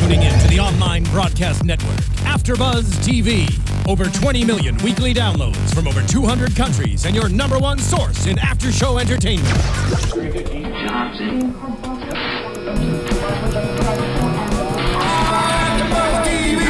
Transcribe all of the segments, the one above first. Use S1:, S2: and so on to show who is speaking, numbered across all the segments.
S1: tuning in to the online broadcast network, AFTERBUZZ TV. Over 20 million weekly downloads from over 200 countries and your #1 source in after-show entertainment.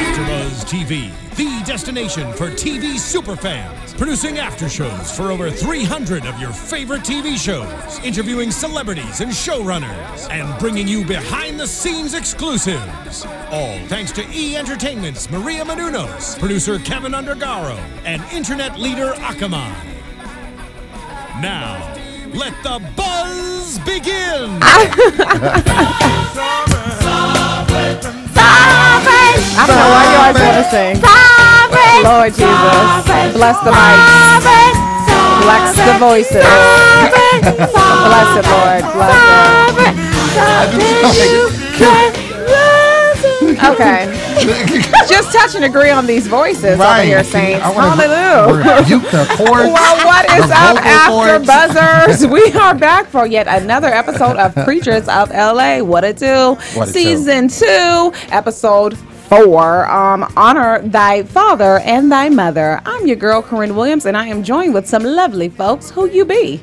S1: AFTERBUZZ TV, the destination for TV superfans. Producing aftershows for over 300 of your favorite TV shows. Interviewing celebrities and showrunners. And bringing you behind-the-scenes exclusives. All thanks to E! Entertainment's Maria Menounos, producer Kevin Undergaro, and internet leader Akamai. Now, let the buzz begin!
S2: I don't know why you always want to sing. Lord Jesus. Bless the mics. Bless the voices. Bless it, Lord. Bless it. Okay. Just touch and agree on these voices over here, saints. Hallelujah. Well, what is up, After Buzzers? We are back for yet another episode of Preachers of L.A. What it do? Season 2, episode 4. Honor thy father and thy mother. I'm your girl, Corrinne Williams, and I am joined with some lovely folks. Who you be?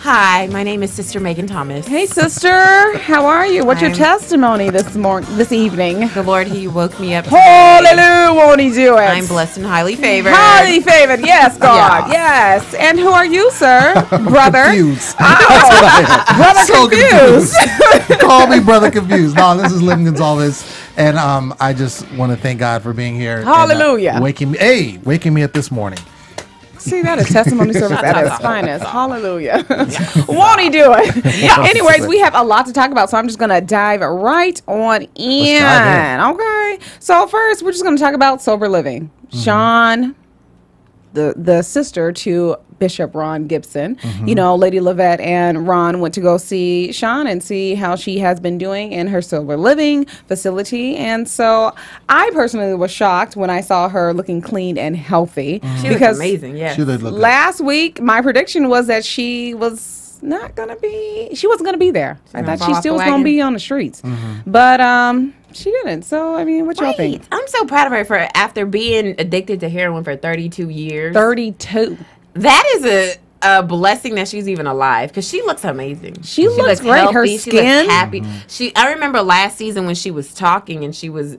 S3: Hi, my name is Sister Megan Thomas.
S2: Hey, sister. How are you? What's your testimony this evening?
S3: The Lord, He woke me up.
S2: Hallelujah, won't He do it?
S3: I'm blessed and highly favored.
S2: Highly favored, yes, God, yes. And who are you, sir? Brother?
S4: Confused.
S2: Oh. Brother
S4: so
S2: confused.
S4: Call me Brother Confused. No, this is Lem Gonsalves, and I just want to thank God for being here.
S2: Hallelujah.
S4: And, waking me up this morning.
S2: See, that is testimony service at its finest. Hallelujah. Won't He do it? Anyways, we have a lot to talk about, so I'm just going to dive right on in. Okay. So first, we're just going to talk about sober living. Sean, the sister to Bishop Ron Gibson, you know, Lady Lavette and Ron went to go see Sean and see how she has been doing in her sober living facility. And so I personally was shocked when I saw her looking clean and healthy.
S3: She looked amazing, yeah.
S2: Last week, my prediction was that she wasn't going to be there. I thought she still was going to be on the streets. But she didn't. So, I mean, what y'all think?
S3: I'm so proud of her for after being addicted to heroin for 32 years.
S2: 32.
S3: That is a blessing that she's even alive, because she looks amazing.
S2: She looks great.
S3: Healthy,
S2: her
S3: she
S2: skin,
S3: looks happy. I remember last season when she was talking and she was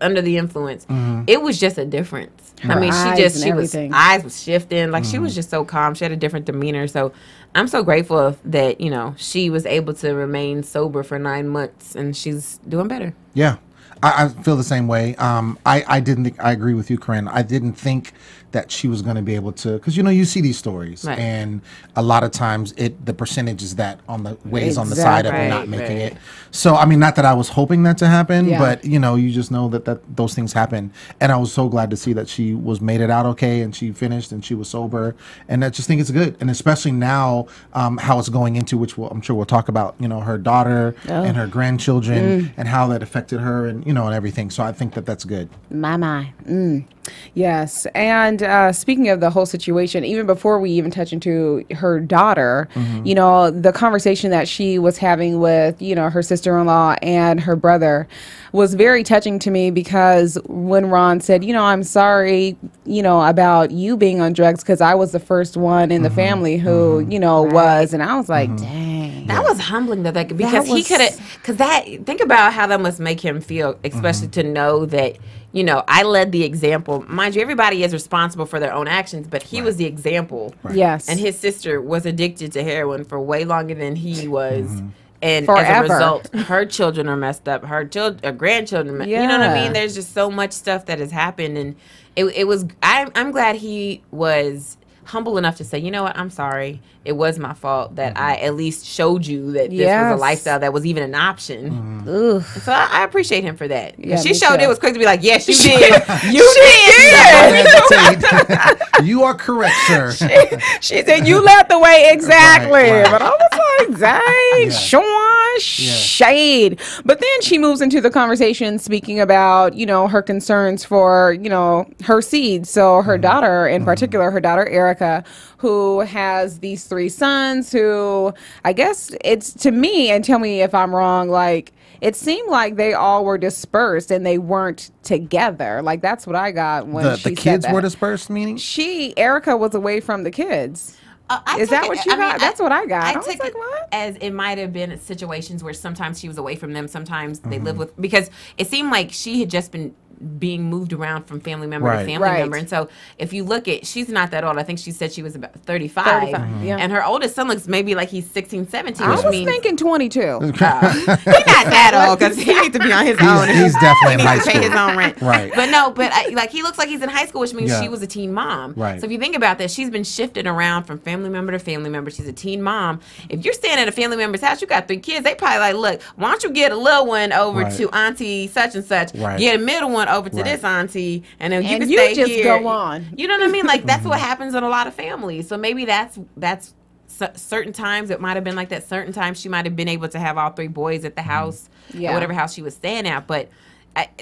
S3: under the influence. It was just a difference. I mean, eyes was shifting. Like she was just so calm. She had a different demeanor. So I'm so grateful that, you know, she was able to remain sober for 9 months and she's doing better.
S4: Yeah. I feel the same way. I agree with you, Corinne. I didn't think that she was going to be able to, because, you know, you see these stories, and a lot of times the percentage is that on the ways on the side of not making it. So, I mean, not that I was hoping that to happen, but, you know, you just know that those things happen. And I was so glad to see that she made it out okay, and she finished and she was sober. And I just think it's good. And especially now, how it's going into, which I'm sure we'll talk about, you know, her daughter and her grandchildren and how that affected her and, you know, and everything. So I think that's good.
S2: My. Yes. And speaking of the whole situation, even before we even touch into her daughter, you know, the conversation that she was having with, you know, her sister-in-law and her brother was very touching to me, because when Ron said, you know, I'm sorry, you know, about you being on drugs, because I was the first one in the family who, you know, was. And I was like, dang.
S3: That was humbling because he could have, think about how that must make him feel, especially to know that, you know, I led the example. Mind you, everybody is responsible for their own actions, but he was the example.
S2: Yes.
S3: And his sister was addicted to heroin for way longer than he was. And
S2: Forever.
S3: As a result, her children are messed up. Her grandchildren, you know what I mean? There's just so much stuff that has happened. And it was, I'm glad he was humble enough to say, you know what, I'm sorry. It was my fault that I at least showed you that this was a lifestyle that was even an option. So I appreciate him for that.
S2: Yeah,
S3: she showed it was quick to be like, yes, you did.
S4: You are correct, sir.
S2: She said, you led the way exactly. But I was like, dang, Sean. shade. But then she moves into the conversation speaking about, you know, her concerns for, you know, her seed. So her daughter, in particular, her daughter Erica, who has these 3 sons who, I guess it's, to me, and tell me if I'm wrong, like, it seemed like they all were dispersed and they weren't together. Like, that's what I got when she said
S4: the kids
S2: that.
S4: were dispersed, meaning?
S2: Erica was away from the kids. Is that what you got? That's what I got.
S3: I
S2: was
S3: took
S2: like,
S3: it
S2: what?
S3: as it might have been situations where sometimes she was away from them, sometimes they lived with, because it seemed like she had just been being moved around from family member to family member. And so if you look at, she's not that old. I think she said she was about 35.
S2: Yeah.
S3: And her oldest son looks maybe like he's 16, 17.
S2: I was thinking 22.
S3: He's not that old because he needs to be on his own.
S4: He's definitely in high school.
S3: Pay his own rent.
S4: Right.
S3: But no, but like he looks like he's in high school, which means she was a teen mom.
S4: Right.
S3: So if you think about this, she's been shifted around from family member to family member. She's a teen mom. If you're staying at a family member's house, you got 3 kids, they probably like, look, why don't you get a little one over to auntie such and such, get a middle one over to this auntie, and then you can stay
S2: just
S3: here.
S2: go on.
S3: You know what I mean? Like that's what happens in a lot of families. So maybe that's certain times it might have been like that. Certain times she might have been able to have all 3 boys at the house, or whatever house she was staying at. But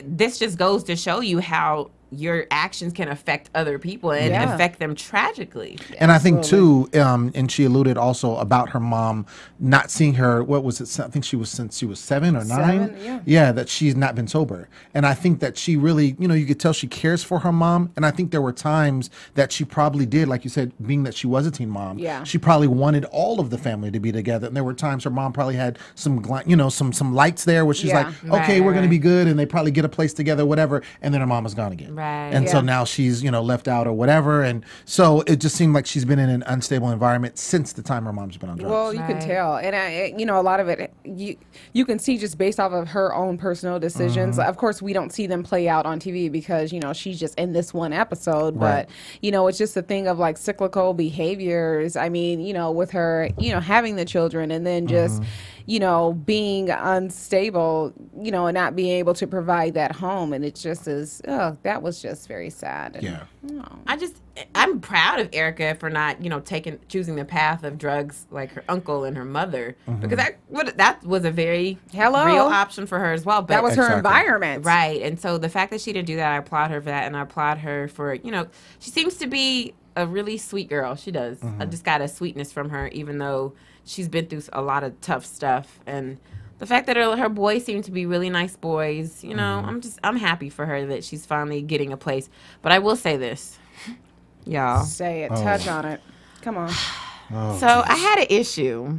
S3: this just goes to show you how your actions can affect other people and affect them tragically.
S4: And I think too, and she alluded also about her mom not seeing her. What was it? I think she was since she was 7 or 9. Yeah, that she's not been sober. And I think that she really, you know, you could tell she cares for her mom. And I think there were times that she probably did, like you said, being that she was a teen mom.
S2: Yeah.
S4: She probably wanted all of the family to be together. And there were times her mom probably had some, you know, some lights there where she's like, okay, we're going to be good, and they probably get a place together, whatever. And then her mom is gone again.
S3: Right.
S4: And so now she's, you know, left out or whatever. And so it just seemed like she's been in an unstable environment since the time her mom's been on drugs.
S2: Well, you can tell. And, you know, a lot of it, you can see just based off of her own personal decisions. Of course, we don't see them play out on TV because, you know, she's just in this one episode. But, you know, it's just a thing of like cyclical behaviors. I mean, you know, with her, you know, having the children and then just, you know, being unstable, you know, and not being able to provide that home. And it just is, that was just very sad. And,
S3: I'm proud of Erica for not, you know, choosing the path of drugs like her uncle and her mother, because that was a very real option for her as well. But
S2: that was her environment.
S3: Right. And so the fact that she didn't do that, I applaud her for that. And I applaud her for, you know, she seems to be a really sweet girl. She does. I just got a sweetness from her, even though she's been through a lot of tough stuff. And the fact that her boys seem to be really nice boys, you know, I'm happy for her that she's finally getting a place. But I will say this, y'all.
S2: Say it. Touch on it. Come on.
S3: So I had an issue.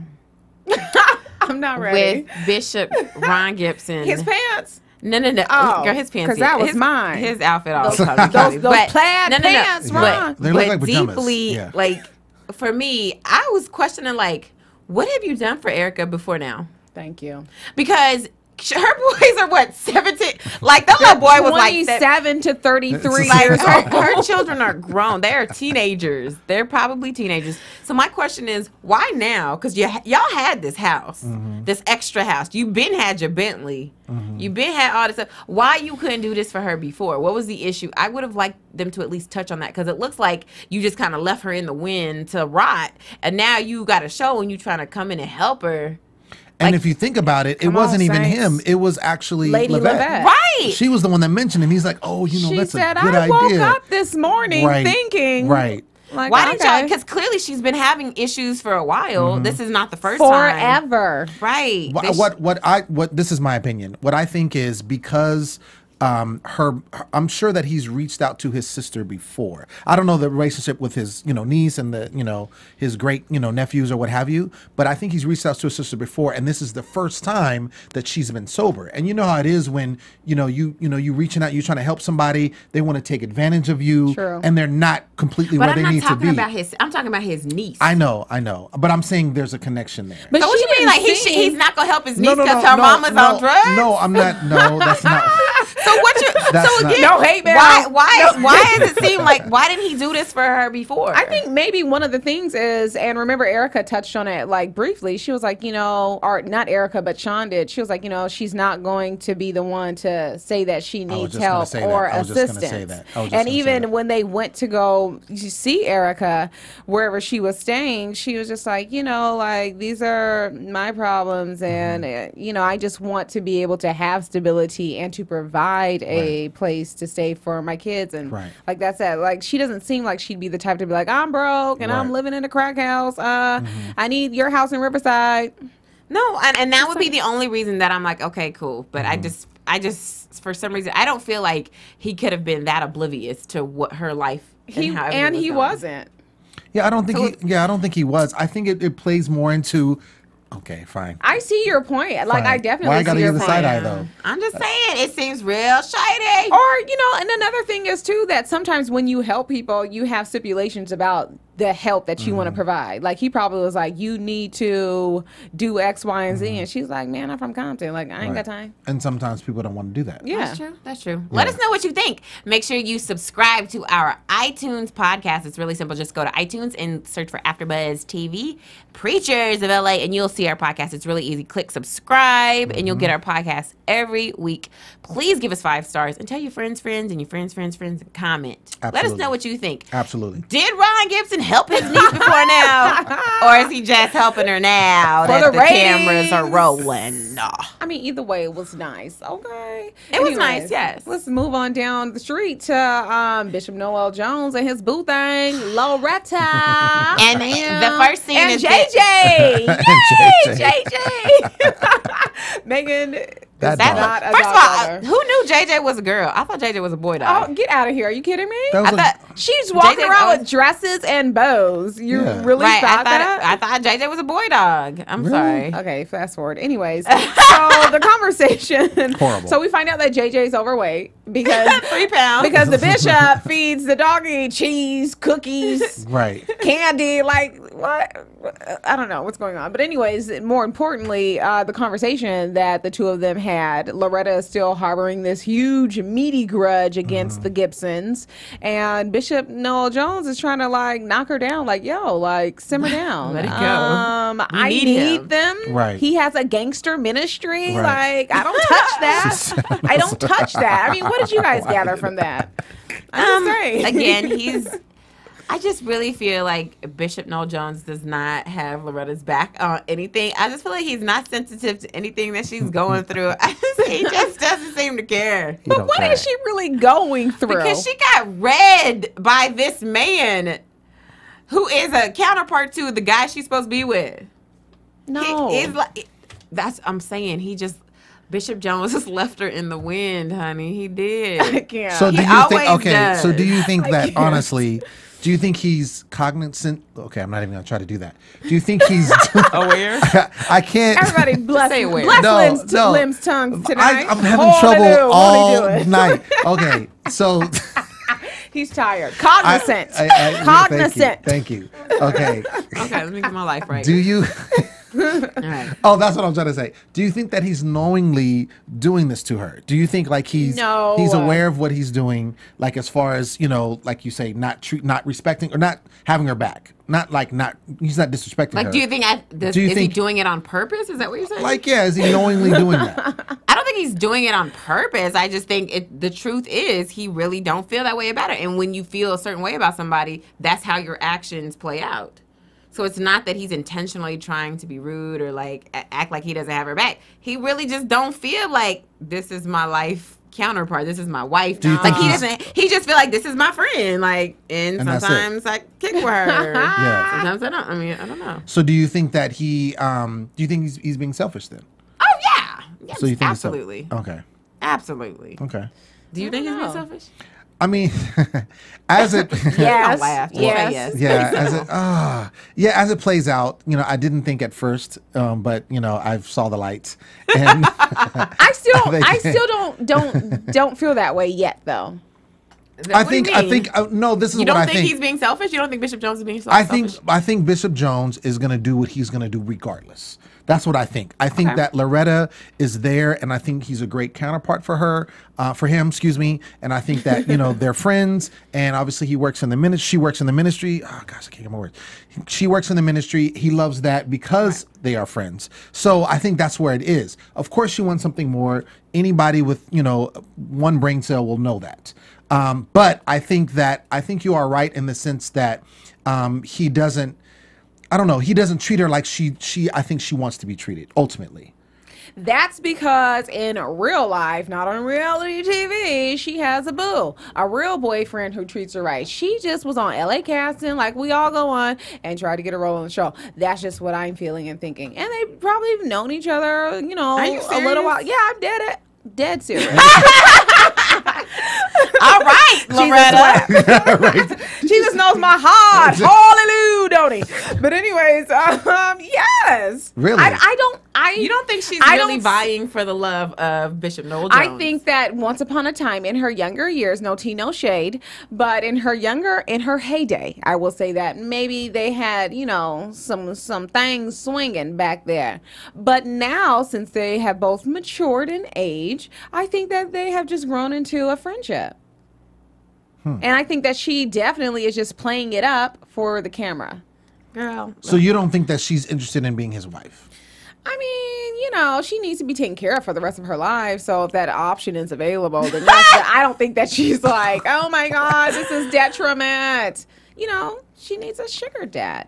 S2: I'm not ready.
S3: With Bishop Ron Gibson.
S2: His pants.
S3: No.
S2: Oh,
S3: girl, his pants.
S2: Because that was mine.
S3: His outfit all
S2: those plaid pants, Ron.
S4: They look like pajamas.
S3: Deeply, like, for me, I was questioning, like, what have you done for Erica before now?
S2: Thank you.
S3: Because her boys are what, 17? Like, that little boy was like
S2: 27 to 33
S3: like,
S2: years old.
S3: Her children are grown. They are teenagers. They're probably teenagers. So my question is, why now? Because y'all had this house, this extra house. You been had your Bentley. You been had all this stuff. Why you couldn't do this for her before? What was the issue? I would have liked them to at least touch on that, because it looks like you just kind of left her in the wind to rot, and now you got a show and you trying to come in and help her.
S4: And if you think about it, it wasn't even him. It was actually
S2: Lady Levette.
S3: Right.
S4: She was the one that mentioned him. He's like, oh, you know, that's a good idea.
S2: I woke up this morning thinking.
S4: Right.
S3: Like, why didn't y'all? Because clearly she's been having issues for a while. This is not the first time.
S2: Forever.
S3: Right.
S4: This is my opinion. What I think is because I'm sure that he's reached out to his sister before. I don't know the relationship with his, niece and his great, nephews or what have you, but I think he's reached out to his sister before, and this is the first time that she's been sober. And you know how it is when, you reaching out, you're trying to help somebody, they want to take advantage of you.
S2: True.
S4: And they're not completely where they need to be.
S3: I'm talking about his niece.
S4: I know. But I'm saying there's a connection there.
S3: But so what you mean, like he's not going to help his niece because her mama's on drugs?
S4: No, I'm not. No, that's not.
S3: So what you? So again,
S2: no hate, man.
S3: Why does it seem like why didn't he do this for her before?
S2: I think maybe one of the things is, and remember Erica touched on it like briefly. She was like, or not Erica, but Sean did. She was like, she's not going to be the one to say that she needs help or assistance. And even when they went to go see Erica wherever she was staying, she was just like, like these are my problems, and I just want to be able to have stability and to provide a place to stay for my kids, and like that's it. Like she doesn't seem like she'd be the type to be like, I'm broke and I'm living in a crack house. I need your house in Riverside.
S3: No, and that would be the only reason that I'm like, okay, cool. But I just for some reason I don't feel like he could have been that oblivious to what her life
S2: he wasn't.
S4: Yeah, I don't think he was. I think it plays more into. Okay, fine.
S2: I see your point. Like, I definitely see your point. Why I gotta give the
S4: side eye, though?
S3: I'm just saying, it seems real shady.
S2: Or, and another thing is, too, that sometimes when you help people, you have stipulations about the help that you want to provide. Like, he probably was like, you need to do X, Y, and Z. And she's like, man, I'm from Compton. Like, I ain't got time.
S4: And sometimes people don't want to do that.
S2: Yeah.
S3: That's true. Let us know what you think. Make sure you subscribe to our iTunes podcast. It's really simple. Just go to iTunes and search for AFTERBUZZ TV, Preachers of LA, and you'll see our podcast. It's really easy. Click subscribe, and you'll get our podcast every week. Please give us 5 stars and tell your friends, and your friends, and comment.
S4: Absolutely.
S3: Let us know what you think.
S4: Absolutely.
S3: Did Ron Gibson help his niece before now? Or is he just helping her now that the cameras are rolling? No.
S2: I mean, either way, it was nice. Okay.
S3: It was nice, yes.
S2: Let's move on down the street to Bishop Noel Jones and his boo thing, Loretta.
S3: And the first scene is
S2: JJ. Yay, JJ. Megan.
S3: First of all, who knew JJ was a girl? I thought JJ was a boy dog.
S2: Oh, get out of here. Are you kidding me? I thought she's walking around with dresses and bows. You really thought that?
S3: I thought JJ was a boy dog. I'm sorry.
S2: Okay, fast forward. Anyways, so the conversation.
S4: Horrible.
S2: So we find out that JJ's overweight because
S3: 3 pounds.
S2: Because the bishop feeds the doggy cheese, cookies, candy. Like what? I don't know what's going on. But anyways, more importantly, the conversation that the two of them had, Loretta is still harboring this huge meaty grudge against the Gibsons, and Bishop Noel Jones is trying to like knock her down, like, yo, like simmer down.
S3: Let it go.
S2: I need them.
S4: Right.
S2: He has a gangster ministry. Like, I don't touch that. I don't touch that. I mean, what did you guys gather from that?
S3: Again, I just really feel like Bishop Noel Jones does not have Loretta's back on anything. I just feel like he's not sensitive to anything that she's going through. He just doesn't seem to care.
S2: But what is she really going through?
S3: Because she got read by this man who is a counterpart to the guy she's supposed to be with.
S2: No.
S3: I'm saying Bishop Jones just left her in the wind, honey. He did.
S2: I can't.
S4: So do you think? So do you think that honestly? Do you think he's cognizant? Okay, I'm not even gonna try to do that. Do you think he's
S3: aware?
S4: I can't.
S2: Everybody bless Lem's tongue tonight.
S4: I'm having trouble all night. Okay, so
S2: he's tired. Cognizant.
S4: Cognizant. Thank you. Okay.
S3: Okay, let me get my life right.
S4: Do you?
S3: Right.
S4: Oh, that's what I'm trying to say. Do you think that he's knowingly doing this to her? Do you think like he's aware of what he's doing, like as far as, like you say, not respecting or not having her back? He's not disrespecting her.
S3: Like, do you think is he doing it on purpose? Is that what you're saying?
S4: Like, yeah, is he knowingly doing that?
S3: I don't think he's doing it on purpose. I just think the truth is he really don't feel that way about it. And when you feel a certain way about somebody, that's how your actions play out. So it's not that he's intentionally trying to be rude or like act like he doesn't have her back. He really just don't feel like this is my life counterpart. This is my wife. Like he just feel like this is my friend. Like, and sometimes I kick with her.
S4: Yeah.
S3: Sometimes I don't. I mean, I don't know.
S4: So do you think that do you think he's being selfish then?
S3: Oh yeah. Yes,
S4: so you think
S3: absolutely.
S4: Okay.
S3: Absolutely.
S4: Okay.
S3: Do you think he's being selfish?
S4: I mean, as it as it plays out, I didn't think at first, but I saw the lights, and
S2: I still don't feel that way yet, though.
S4: I think no. This is what I think.
S3: You don't think he's being selfish? You don't think Bishop Jones is being selfish?
S4: I think Bishop Jones is going to do what he's going to do regardless. That's what I think. I think that Loretta is there, and I think he's a great counterpart for her, for him, excuse me. And I think that, you know, they're friends, and obviously he works in the ministry. She works in the ministry. Oh, gosh, I can't get my words. She works in the ministry. He loves that because they are friends. So I think that's where it is. Of course, she wants something more. Anybody with, you know, one brain cell will know that. But I think you are right in the sense that he doesn't, I don't know, he doesn't treat her like I think she wants to be treated, ultimately.
S2: That's because in real life, not on reality TV, she has a boo, a real boyfriend who treats her right. She just was on LA casting, like we all go on, and try to get a role on the show. That's just what I'm feeling and thinking. And they probably have known each other, you know, a little while. Yeah, I'm dead serious.
S3: All right, Loretta.
S4: Right.
S2: Jesus knows my heart. Hallelujah, don't he? But anyways, yes.
S4: Really?
S3: You don't think she's really vying for the love of Bishop Noel Jones?
S2: I think that once upon a time in her younger years, no tea, no shade, but in her heyday, I will say that maybe they had, you know, some things swinging back there. But now, since they have both matured in age, I think that they have just grown into a friendship. And I think that she definitely is just playing it up for the camera.
S3: Girl.
S4: So you don't think that she's interested in being his wife?
S2: I mean, you know, she needs to be taken care of for the rest of her life. So if that option is available, then I don't think that she's like, oh my God, this is detriment. You know, she needs a sugar dad.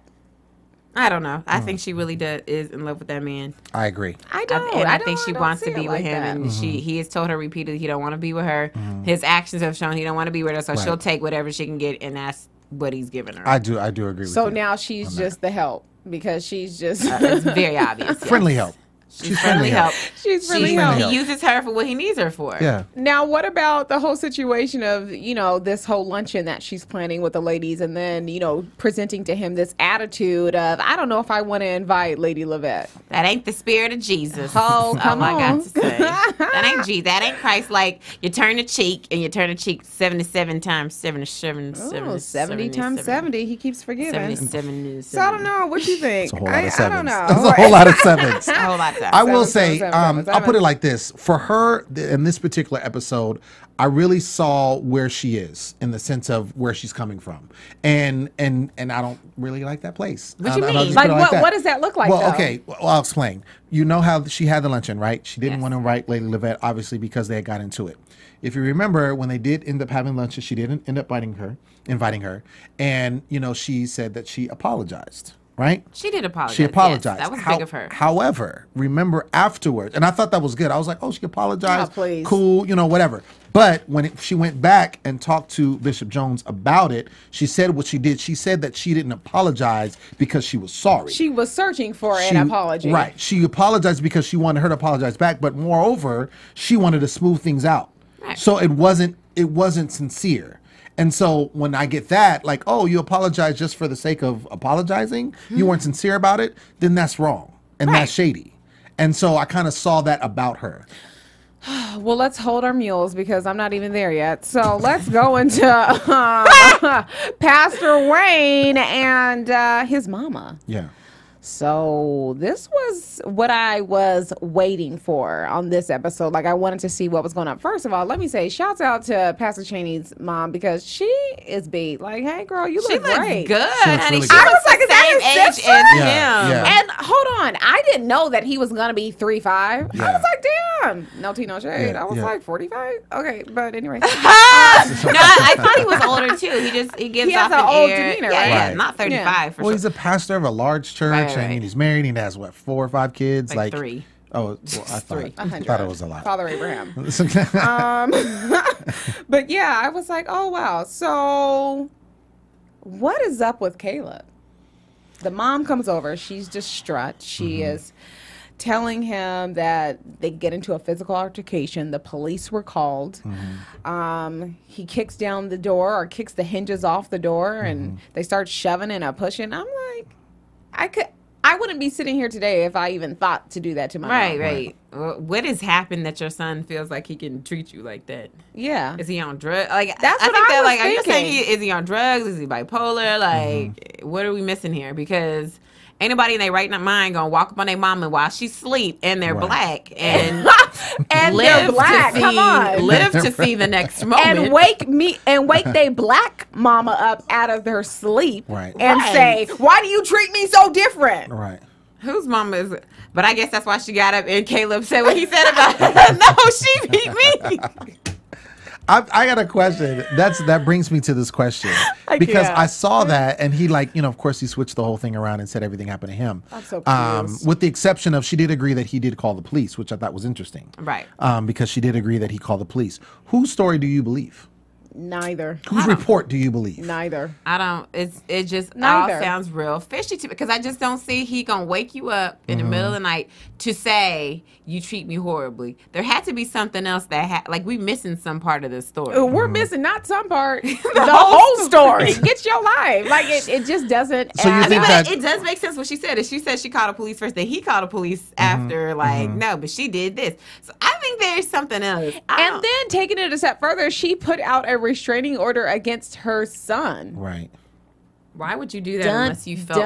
S3: I don't know. I think she really is in love with that man.
S4: I agree.
S2: I don't.
S3: I think she wants to be with
S2: like
S3: him,
S2: that.
S3: and he has told her repeatedly he don't want to be with her. His actions have shown he don't want to be with her, so
S4: Right.
S3: she'll take whatever she can get, and that's what he's giving her.
S4: I do agree with you.
S2: So now she's just the help because she's just
S3: It's very obvious. Yes.
S4: Friendly help.
S3: She's friendly help.
S2: she's friendly help.
S3: He uses her for what he needs her for.
S4: Yeah.
S2: Now, what about the whole situation of, you know, this whole luncheon that she's planning with the ladies and then, you know, presenting to him this attitude of, I don't know if I want to invite Lady Levette.
S3: That ain't the spirit of Jesus.
S2: Oh, come
S3: I got
S2: on.
S3: to say. That ain't Jesus. That ain't Christ. Like, you turn the cheek, and you turn the cheek 77 times 77.
S2: Oh, 70 times 70. He keeps forgiving.
S3: 77.
S2: So I don't know. What you think?
S4: It's a whole lot of
S2: I
S4: sevens.
S2: don't know.
S4: That's a whole lot of sevens.
S3: A whole lot of
S4: I will
S2: Seven,
S4: say,
S2: seven,
S4: I'll put it like this. For her, in this particular episode, I really saw where she is in the sense of where she's coming from. And I don't really like that place.
S3: What you
S4: And I'll
S3: mean?
S4: just
S2: Like,
S4: put it that.
S2: what does that look like,
S4: Well,
S2: though?
S4: okay. Well, I'll explain. You know how she had the luncheon, right? She didn't
S3: Yes.
S4: want to invite Lady Levette, obviously, because they had got into it. If you remember, when they did end up having luncheon, she didn't end up inviting her. And, you know, she said that she apologized. Right?
S3: She did apologize.
S4: She apologized.
S3: Yes, that was big of her.
S4: However, remember afterwards, and I thought that was good. I was like, oh, she apologized.
S2: Oh, please.
S4: Cool, you know, whatever. But when she went back and talked to Bishop Jones about it, she said what she did. She said that she didn't apologize because she was sorry.
S2: She was searching for an apology.
S4: Right. She apologized because she wanted her to apologize back, but moreover, she wanted to smooth things out.
S3: Right.
S4: So it wasn't sincere. And so when I get that, like, oh, you apologize just for the sake of apologizing, you weren't sincere about it, then that's wrong. And that's shady. And so I kind of saw that about her.
S2: Well, let's hold our mules because I'm not even there yet. So let's go into Pastor Wayne and his mama.
S4: Yeah.
S2: So this was what I was waiting for on this episode. Like, I wanted to see what was going on. First of all, let me say, shouts out to Pastor Cheney's mom because she is beat. Like, hey, girl, you
S3: She
S2: look
S3: looks
S2: great.
S3: good, honey.
S4: really
S3: She
S4: good.
S2: I was
S3: looks
S2: like,
S3: the
S2: is that
S3: same
S2: his
S3: age
S2: sister?
S3: as
S4: Yeah,
S3: him.
S4: yeah.
S2: And hold on, I didn't know that he was going to be 3'5". I
S4: Yeah.
S2: was like, damn. No tea, no shade.
S4: Yeah,
S2: I was
S4: yeah.
S2: like 45. Okay, but anyway.
S3: No, I thought he was older too. He gives
S2: He has
S3: off
S2: an
S3: an
S2: old
S3: air.
S2: demeanor,
S3: Yeah,
S2: right?
S3: yeah,
S4: Right.
S3: not 35 for
S4: Well,
S3: sure.
S4: he's a pastor of a large church,
S3: Right,
S4: and
S3: right.
S4: he's married. And he has what, 4 or 5 kids?
S3: Like 3.
S4: Oh, well, I
S3: Three.
S4: thought it was a lot.
S2: Father Abraham. But yeah, I was like, oh wow. So what is up with Caleb? The mom comes over. She's distraught. She is telling him that they get into a physical altercation. The police were called. He kicks down the door or kicks the hinges off the door, and they start shoving and pushing. I'm like, I wouldn't be sitting here today if I even thought to do that to my mom.
S3: Right. What has happened that your son feels like he can treat you like that?
S2: Yeah.
S3: Is he on drugs? Like,
S2: That's
S3: I
S2: what
S3: think
S2: I
S3: that,
S2: was
S3: like, are you saying
S2: thinking.
S3: is he on drugs? Is he bipolar? Like, what are we missing here? Because, Ain't nobody in their right mind gonna walk up on their mama while she sleep and they're black and
S2: and they're black. Come on,
S3: live to see the next moment
S2: and wake they black mama up out of their sleep and say, "Why do you treat me so different?"
S4: Right.
S3: Whose mama is it? But I guess that's why she got up and Caleb said what he said about her. No, she beat me.
S4: I got a question. That brings me to this question because I saw that and he of course he switched the whole thing around and said everything happened to him.
S2: I'm so confused.
S4: With the exception of she did agree that he did call the police, which I thought was interesting.
S3: Right.
S4: Because she did agree that he called the police. Whose story do you believe?
S2: Neither.
S4: Whose report do you believe?
S2: Neither.
S3: I don't. It just all sounds real fishy to me because I just don't see he gonna wake you up in the middle of the night to say you treat me horribly. There had to be something else that we missing some part of this story.
S2: We're missing not some part, the whole story. Get your life. It just doesn't.
S4: So you think that
S3: it does make sense what she said. If she said she called the police first, then he called the police after. No, but she did this. So I think there's something else.
S2: And then taking it a step further, she put out a restraining order against her son.
S4: Right.
S3: Why would you do that unless you felt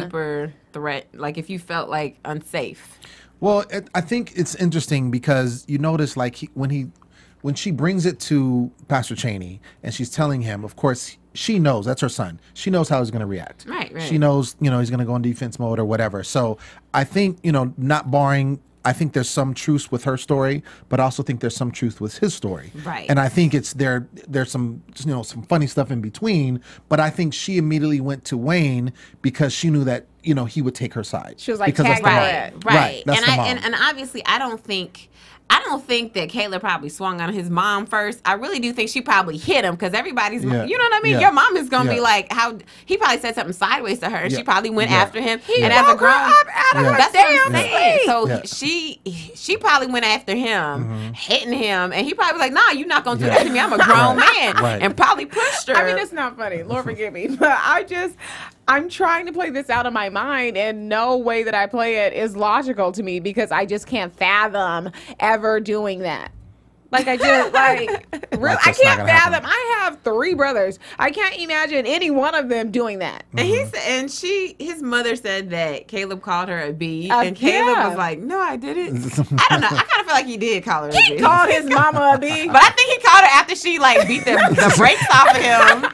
S3: super threat? Like if you felt like unsafe.
S4: Well, I think it's interesting because you notice when she brings it to Pastor Cheney and she's telling him, of course, she knows that's her son. She knows how he's going to react.
S3: Right.
S4: She knows, he's going to go in defense mode or whatever. So I think, not barring, I think there's some truth with her story, but I also think there's some truth with his story.
S3: Right.
S4: And I think there's some, some funny stuff in between, but I think she immediately went to Wayne because she knew that, he would take her side.
S2: She was like,
S4: because that's the mom.
S3: Right.
S4: That's the mom.
S3: And obviously I don't think that Caleb probably swung on his mom first. I really do think she probably hit him because everybody's, you know what I mean? Your mom is going to be like, he probably said something sideways to her and she probably went after him. And as a grown up out of her damn sleep. So she probably went after him, hitting him. And he probably was like, nah, you're not going to do that to me. I'm a grown man. And probably pushed her.
S2: I mean, it's not funny. Lord forgive me. But I'm trying to play this out of my mind, and no way that I play it is logical to me because I just can't fathom ever doing that. I can't fathom. I have 3 brothers. I can't imagine any one of them doing that.
S3: And his mother said that Caleb called her a B, and Caleb was like, "No, I didn't." I don't know. I kind of feel like he did call her a B.
S2: He called his mama a B,
S3: but I think he called her after she beat the brakes off of him.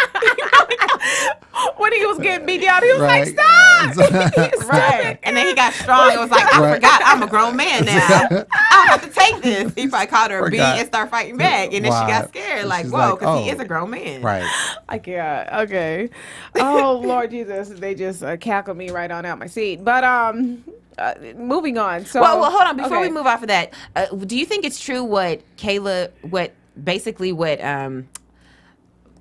S2: When he was getting beat down, he was like, "Stop!"
S3: Right. And then he got strong and was like, "I forgot. I'm a grown man now. I don't have to take this." He probably called her a B and start fighting back, and then she got scared, whoa, because he is a grown man.
S4: Right.
S2: I can't. Okay. Oh Lord Jesus, they just cackled me right on out my seat. But moving on. So
S3: well, hold on before we move off of that. Do you think it's true what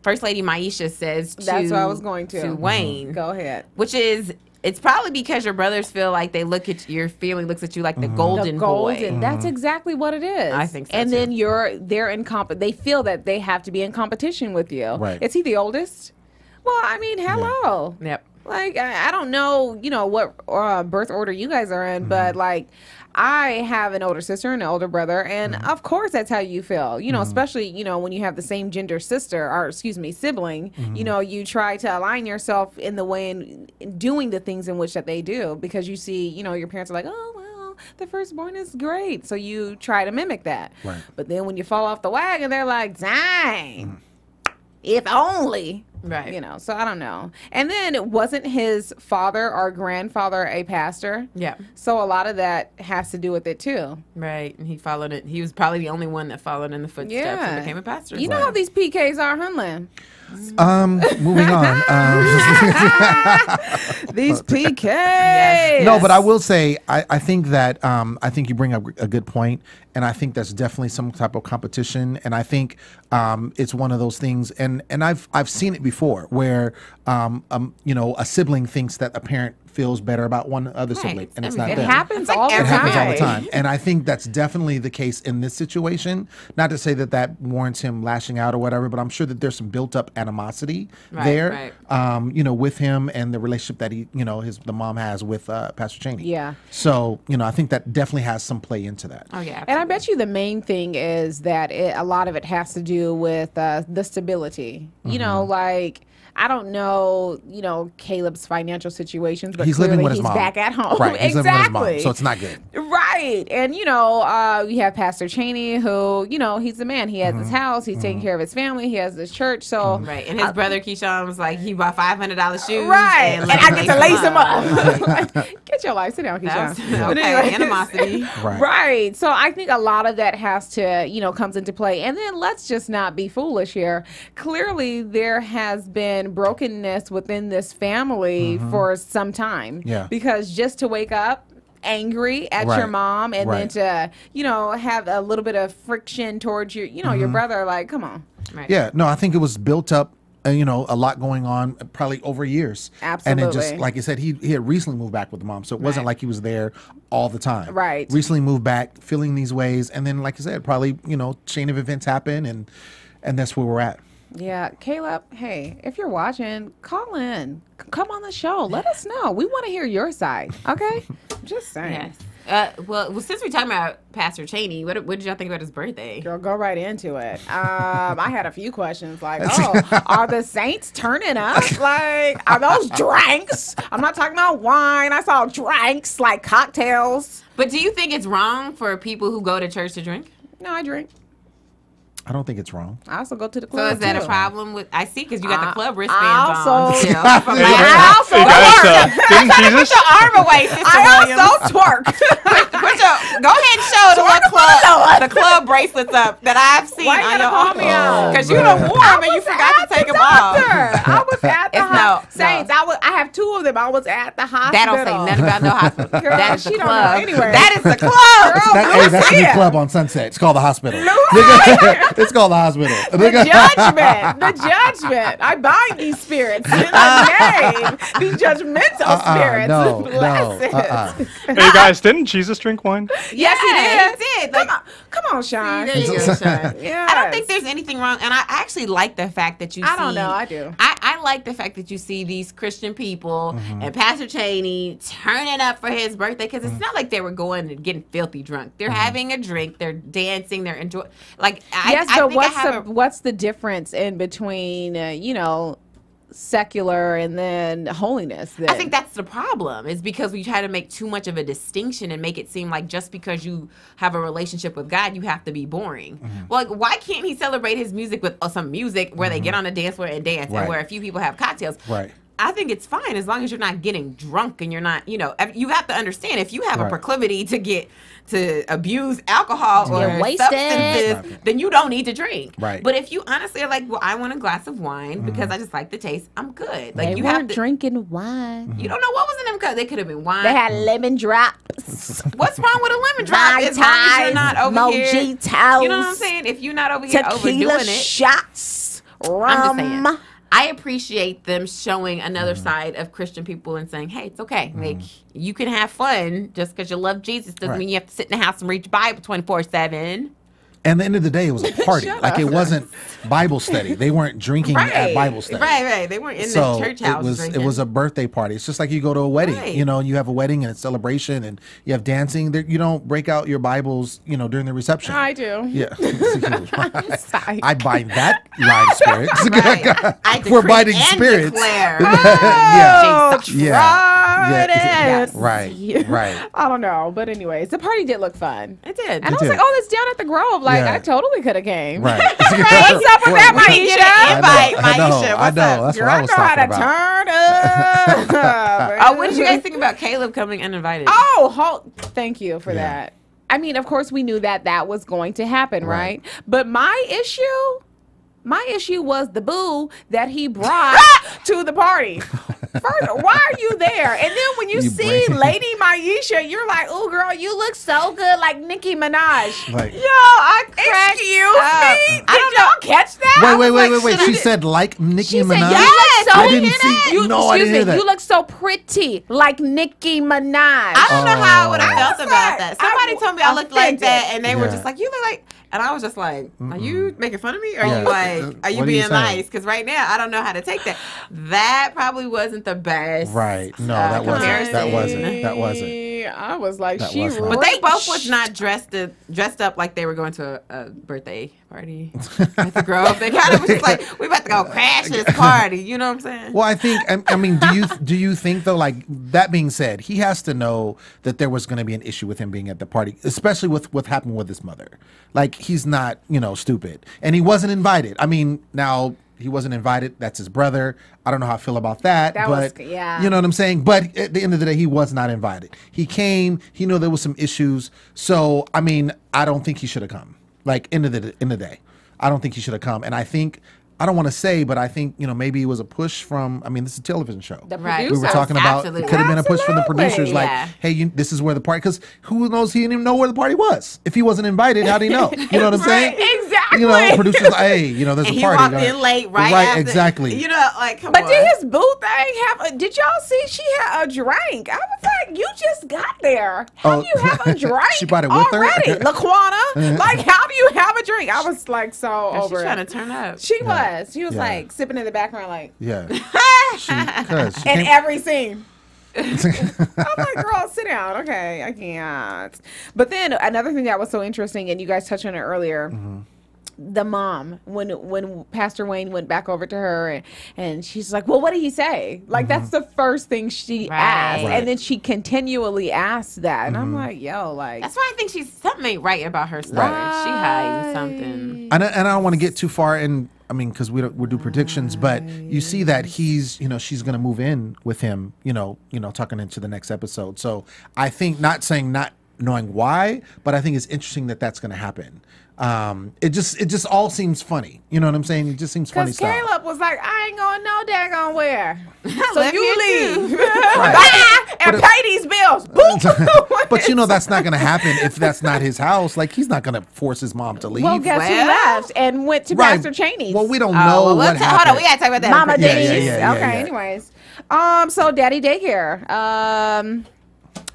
S3: First Lady Maisha says to
S2: That's what I was going to
S3: Wayne?
S2: Go ahead.
S3: Which is, it's probably because your brothers feel like they look at your family looks at you like the golden boy.
S2: That's exactly what it is.
S3: I think so.
S2: And then they're in they feel that they have to be in competition with you.
S4: Right.
S2: Is he the oldest? Well, I mean, hello.
S3: Yep.
S2: I don't know, what birth order you guys are in, but I have an older sister and an older brother, and of course that's how you feel, especially, when you have the same gender sibling, you try to align yourself in the way in doing the things in which that they do, because you see, your parents are like, oh, well, the firstborn is great. So you try to mimic that.
S4: Right.
S2: But then when you fall off the wagon, they're like, dang, if only.
S3: Right.
S2: So I don't know. And then wasn't his father or grandfather a pastor?
S3: Yeah.
S2: So a lot of that has to do with it too.
S3: Right. And he followed it. He was probably the only one that followed in the footsteps and became a pastor.
S2: You know how these PKs are, huh, Lem?
S4: Moving on.
S2: These PKs. Yes.
S4: No, but I will say, I think that I think you bring up a good point, and I think that's definitely some type of competition, and I think it's one of those things, and I've seen it before where a sibling thinks that a parent feels better about one other sibling, and it's not them.
S2: It happens all the time.
S4: It happens all the time, and I think that's definitely the case in this situation. Not to say that warrants him lashing out or whatever, but I'm sure that there's some built-up animosity there, with him and the relationship that the mom has with Pastor Cheney.
S2: Yeah.
S4: So I think that definitely has some play into that.
S3: Oh yeah.
S2: Absolutely. And I bet you the main thing is that a lot of it has to do with the stability. I don't know, you know, Caleb's financial situations, but
S4: he's living with his
S2: he's
S4: mom.
S2: back at home.
S4: Right. He's living with his mom,
S2: Exactly.
S4: so it's not good.
S2: Right. And, you know, we have Pastor Cheney who, you know, he's the man. He has his house. He's taking care of his family. He has his church. So
S3: Right. And his brother Keyshawn was like, he bought $500 shoes.
S2: Right. And I get to lace him up.
S3: Like,
S2: Get your life. Sit down, Keyshawn.
S3: okay, animosity.
S2: Right. So I think a lot of that has to, you know, comes into play. And then let's just not be foolish here. Clearly, there has been brokenness within this family for some time.
S4: Yeah.
S2: Because just to wake up angry at your mom and then to, you know, have a little bit of friction towards your, you know, your brother, like, come on.
S3: Right.
S4: Yeah, no, I think it was built up, you know, a lot going on probably over years.
S2: Absolutely.
S4: And it just, like you said, he had recently moved back with the mom, so it wasn't like he was there all the time.
S2: Right.
S4: Recently moved back, feeling these ways, and then, like you said, probably, you know, chain of events happen, and that's where we're at.
S2: Yeah, Caleb, hey, if you're watching, call in. Come on the show. Let us know. We want to hear your side, okay? Just saying.
S3: Yes. Well, since we're talking about Pastor Cheney, what did y'all think about his birthday?
S2: Girl, go right into it. I had a few questions like, are the saints turning up? Like, are those drinks? I'm not talking about wine. I saw drinks, like cocktails.
S3: But do you think it's wrong for people who go to church to drink?
S2: No, I drink.
S4: I don't think it's wrong.
S2: I also go to the
S3: So
S2: club.
S3: is that
S2: too.
S3: a problem with? I see because you got the club wristbands
S2: I
S3: on.
S2: also-
S3: Still.
S2: I also
S5: Didn't Jesus?
S3: Put your arm away, Sister Williams.
S2: I also twerk.
S3: Go ahead and show the little the club bracelets up that I've seen
S2: Why you
S3: on
S2: gotta
S3: your
S2: call
S3: arm.
S2: me out?
S3: Because you done wore them and you forgot to take them off.
S2: I was at the
S3: It's
S2: Saints. I have two of them. I was at the hospital.
S3: That don't say nothing about no hospital.
S2: Girl,
S3: That is the
S2: she don't
S3: club.
S2: know anyway.
S3: That is the club.
S4: That's the new club on Sunset. It's called the hospital. It's called the hospital.
S2: The judgment. I bind these spirits in the name. These judgmental spirits. Blessed.
S5: Hey guys, didn't Jesus drink wine?
S2: Yes, he
S3: He
S2: did.
S3: did. Like,
S2: Come on, Sean.
S3: there you go, Sean.
S2: Yes.
S3: I don't think there's anything wrong, and I actually like the fact that you see.
S2: I don't know, I do.
S3: I like the fact that you see these Christian people and Pastor Cheney turning up for his birthday because it's not like they were going and getting filthy drunk. They're having a drink, they're dancing, they're enjoying. Like,
S2: Yes,
S3: I
S2: but
S3: think
S2: what's the difference in between, you know, secular and then holiness? Then?
S3: I think that's the problem, is because we try to make too much of a distinction and make it seem like just because you have a relationship with God, you have to be boring. Well, like, why can't he celebrate his music with some music where they get on the dance floor and dance and where a few people have cocktails?
S4: Right.
S3: I think it's fine as long as you're not getting drunk and you're not, you know, you have to understand if you have a proclivity to abuse alcohol or substances, then you don't need to drink.
S4: Right.
S3: But if you honestly are like, well, I want a glass of wine because I just like the taste, I'm good. Like,
S2: they
S3: you
S2: weren't
S3: have to
S2: drinking wine.
S3: You don't know what was in them cups. They could have been wine.
S2: They had lemon drops.
S3: What's wrong with a lemon drop? As long as you're not over here.
S2: Mojitos.
S3: You know what I'm saying? If you're not over here
S2: Tequila
S3: overdoing it.
S2: shots. Rum.
S3: I'm just saying. I appreciate them showing another side of Christian people and saying, hey, it's okay. Like, you can have fun just because you love Jesus. Doesn't mean you have to sit in the house and read your Bible 24/7.
S4: And at the end of the day, it was a party. Like, it wasn't Bible study. They weren't drinking at Bible study.
S3: Right. They weren't in the church house drinking.
S4: It was a birthday party. It's just like you go to a wedding, you know, and you have a wedding and a celebration and you have dancing. You don't break out your Bibles, you know, during the reception.
S2: I do.
S4: Yeah. I bind that lying spirit.
S3: I
S4: We're
S3: decree
S4: binding
S3: and
S4: spirits.
S3: declare.
S2: Oh,
S3: Jesus.
S4: Right.
S2: I don't know. But anyways, the party did look fun.
S3: It did.
S2: And I was like, oh, it's down at the Grove. Like, I totally could have came.
S4: Right.
S2: What's up with that, Maisha?
S4: I know. That's what I was talking about.
S2: Turn up.
S3: What did you guys think about Caleb coming uninvited?
S2: Thank you for that. I mean, of course, we knew that was going to happen, right? But my issue was the boo that he brought to the party. First, why are you there? And then when you see Lady Maisha, you're like, oh, girl, you look so good like Nicki Minaj.
S4: Like,
S3: Yo, I cracked
S2: Excuse me? Did y'all catch that?
S4: Wait. She said like Nicki Minaj?
S2: Yes,
S4: I didn't see. No, I didn't hear that.
S2: You look so pretty like Nicki Minaj.
S3: I don't know how I would have felt about that. Somebody told me I looked like
S2: offended.
S3: that, and they were just like, you look like, and I was just like, are you making fun of me? Or are you like, are you
S4: What are you
S3: being
S4: saying?
S3: nice? Because right now, I don't know how to take that. That probably wasn't the best.
S4: Right. No, that wasn't.
S3: comparison.
S4: That wasn't.
S2: I was like,
S4: That
S2: she
S4: was rough.
S3: But they both was not dressed up like they were going to a birthday party at the Grove. They kind of was just like, we about to go crash this party. You know what I'm saying?
S4: Well, I think. I mean, do you think though? Like that being said, he has to know that there was going to be an issue with him being at the party, especially with what happened with his mother. Like he's not, stupid, and he wasn't invited. I mean, now. He wasn't invited. That's his brother. I don't know how I feel about that.
S2: Yeah.
S4: You know what I'm saying? But at the end of the day, he was not invited. He came. He knew there was some issues. So, I mean, I don't think he should have come. Like, end of the day. I don't think he should have come. And I think, I don't want to say, but I think, maybe it was a push from, this is a television show.
S2: The
S3: Right.
S4: We were talking about,
S3: Absolutely.
S4: it could have been a push from the producers. Like,
S3: Yeah.
S4: hey, this is where the party, because who knows, he didn't even know where the party was. If he wasn't invited, how did he know? You know what I'm saying?
S2: Exactly.
S4: Producers like, hey, there's
S3: And
S4: a
S3: he
S4: party.
S3: walked in late, right?
S4: Right,
S3: after,
S4: exactly.
S3: Come
S2: But
S3: on.
S2: did his boo thing have? Did y'all see she had a drink? I was like, you just got there. How do you have a drink?
S4: She brought it with her?
S2: already, Laquana? Like, how do you have a drink? I was like, so
S3: She's
S2: over
S3: trying
S2: it.
S3: to turn up.
S2: She was. She was
S4: Yeah.
S2: like sipping in the background, like
S4: Yeah. She
S2: in
S4: came-
S2: every scene. I'm like, girl, sit down. Okay, I can't. But then another thing that was so interesting, and you guys touched on it earlier.
S4: Mm-hmm.
S2: The mom, when Pastor Wayne went back over to her and she's like, well, what did he say? Like, that's the first thing she asked.
S3: Right.
S2: And then she continually asked that. And I'm
S4: Mm-hmm.
S2: like, yo, like.
S3: That's why I think something ain't right about her story. She hiding something.
S4: and I don't want to get too far in. Because we do predictions, but you see that he's, she's going to move in with him, tucking into the next episode. So I think, not knowing why, but I think it's interesting that that's going to happen. It just all seems funny. You know what I'm saying? It just seems funny
S2: Because
S4: stuff.
S2: Caleb was like, I ain't going no daggone where. So
S3: Left
S2: you
S3: here
S2: leave.
S4: Right.
S2: And pay these bills. Boop.
S4: But that's not going to happen if that's not his house. Like, he's not going to force his mom to leave.
S2: Well, guess who
S3: Well-
S2: left and went to
S4: Right.
S2: Pastor Cheney's?
S4: Well, we don't know what happened.
S3: Hold on, we gotta talk about that.
S2: Mama
S4: Yeah,
S2: Denise.
S4: yeah,
S2: Okay,
S4: yeah.
S2: anyways. So Daddy Daycare.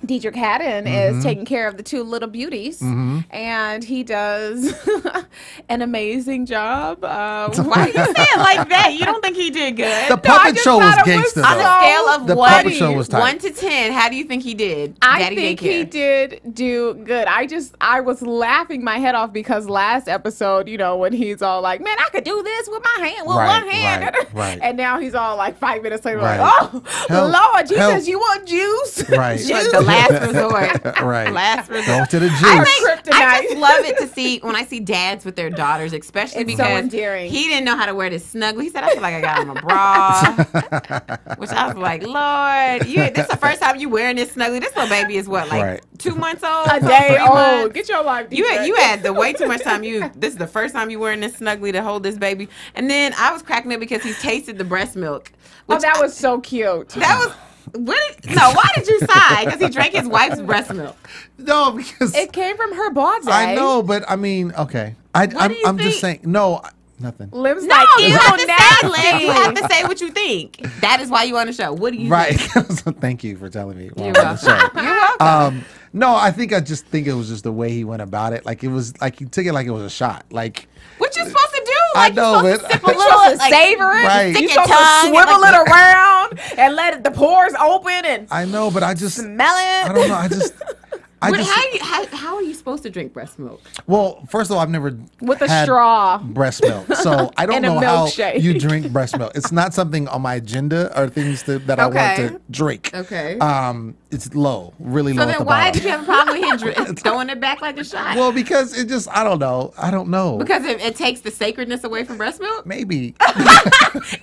S2: Dietrich Haddon is taking care of the two little beauties, and he does an amazing job.
S3: Why do you say it like that? You don't think he did good?
S4: The puppet show was gangster,
S3: On
S4: though.
S3: a scale of
S4: The puppet show was tight.
S3: 1 to 10, how do you think he did?
S2: I
S3: Daddy
S2: think
S3: Daycare?
S2: he did do good. I was laughing my head off because last episode, when he's all like, man, I could do this with my hand, with
S4: Right,
S2: one hand.
S4: right.
S2: And now he's all like 5 minutes later,
S4: Right.
S2: like, oh,
S4: Help,
S2: Lord Jesus,
S4: help.
S2: you want juice?
S4: Right.
S3: Just the last resort.
S4: Right.
S3: Last
S4: Go
S3: resort.
S4: to the
S3: I
S4: juice.
S3: think I just love it to see when I see dads with their daughters, especially
S2: It's so
S3: because
S2: endearing.
S3: he didn't know how to wear this snuggle. He said, "I feel like I got on a bra," which I was like, "Lord, this is the first time you wearing this snuggle. This little baby is what, like
S4: Right.
S3: 2 months old,
S2: A day
S3: 3
S2: old.
S3: months?
S2: Get your life.
S3: You
S2: Dietrich.
S3: had the way too much time. This is the first time you wearing this snuggly to hold this baby, and then I was cracking up because he tasted the breast milk.
S2: Oh, that was so cute.
S3: That was. Why did you sigh? Because he drank his wife's breast milk.
S4: No, because
S2: It came from her body.
S4: I know, but okay. I'm
S3: do you
S4: just saying.
S3: think?
S4: No, nothing.
S2: Lim's
S3: No,
S2: like,
S3: you
S2: ew,
S3: have to say,
S2: nasty.
S3: Liv. You have to say what you think. That is why you on the show. What do you
S4: Right.
S3: think?
S4: So thank you for telling me. while
S3: You're
S4: I'm on the show.
S3: You're welcome.
S4: No, I just think it was just the way he went about it. Like, it was like he took it like it was a shot. Like,
S3: What you supposed to do?
S4: I
S3: Like,
S4: know,
S3: you're supposed
S4: but-
S3: to sip a
S2: You're
S3: little,
S2: supposed to
S3: like,
S2: savor it.
S4: Right.
S3: stick
S2: You're
S3: your
S2: supposed to
S3: tongue.
S2: swivel
S3: and,
S2: it around and let the pores open and
S4: I know, but I just,
S2: smell it.
S4: I don't know.
S3: How are you supposed to drink breast milk?
S4: Well, first of all, I've never
S2: With a
S4: had
S2: straw.
S4: breast milk, so I don't
S2: And a
S4: know how
S2: milkshake.
S4: you drink breast milk. It's not something on my agenda or things that I want
S3: Okay.
S4: to drink.
S3: Okay.
S4: It's low, really low
S3: So
S4: at the
S3: then why
S4: bottom.
S3: did you have a problem with him throwing it back like a shot?
S4: Well, because it just, I don't know.
S3: Because it takes the sacredness away from breast milk?
S4: Maybe.